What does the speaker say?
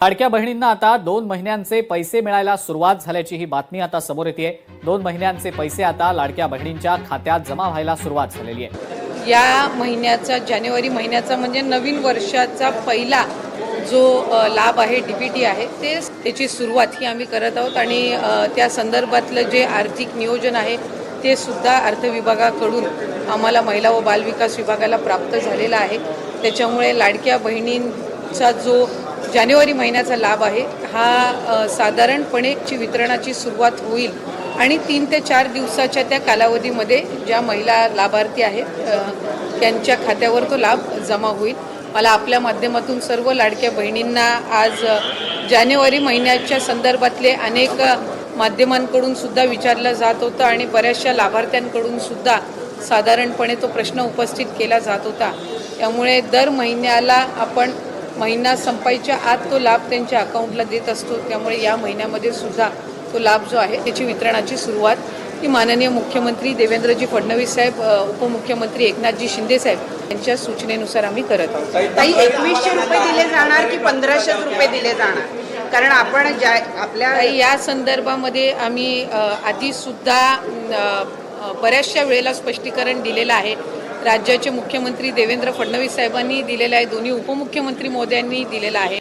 लाडक्या बहिणींना आता 2 महिन्यांचे पैसे मिळायला सुरुवात झाल्याची ही बातमी आता समोर येते। 2 महिन्यांचे पैसे आता लाडक्या बहिणींच्या खात्यात जमा व्हायला सुरुवात झालेली आहे। या महिन्याचा जानेवारी महिन्याचा म्हणजे नवीन वर्षाचा पहिला जो लाभ आहे डीबीटी आहे त्याची सुरुवात ही आम्ही करत आहोत आणि त्या संदर्भातलं जे आर्थिक नियोजन आहे ते सुद्धा अर्थ विभागाकडून आम्हाला महिला व बालविकास विभागाला प्राप्त झालेला आहे। त्याच्यामुळे लाडक्या बहिणींचा जो जानेवारी महिन्याचा लाभ आहे हा साधारणपणे वितरणाची सुरुवात होईल आणि 3 ते 4 दिवसाच्या त्या कालावधीमध्ये ज्या महिला लाभार्थी आहेत त्यांच्या खात्यावर तो लाभ जमा होईल। मला आपल्या माध्यमातून सर्व लाडक्या बहिणींना आज जानेवारी महिन्याच्या संदर्भातले अनेक माध्यमांकडून सुद्धा विचारलं जात होतं आणि बऱ्याचशा लाभार्थ्यांकडून सुद्धा साधारणपणे तो प्रश्न उपस्थित केला जात होता। त्यामुळे दर महिन्याला आपण महिना संपायच्या आत तो लाभ त्यांच्या अकाउंटला देत असतो। त्यामुळे या महिन्यामध्ये सुद्धा तो लाभ जो आहे त्याची वितरणाची सुरुवात ही माननीय मुख्यमंत्री देवेंद्रजी फडणवीस साहेब, उपमुख्यमंत्री एकनाथजी शिंदे साहेब यांच्या सूचनेनुसार आम्ही करत आहोत। ताई 2100 रुपये दिले जाणार की 1500 रुपये दिले जाणार? कारण आपण आपल्या या संदर्भामध्ये आम्ही आधी सुद्धा बऱ्याचशा वेळेला स्पष्टीकरण दिलेलं आहे। राज्याचे मुख्यमंत्री देवेंद्र फडणवीस साहेबांनी दिलेलं आहे, दोन्ही उपमुख्यमंत्री महोदयांनी दिलेलं आहे।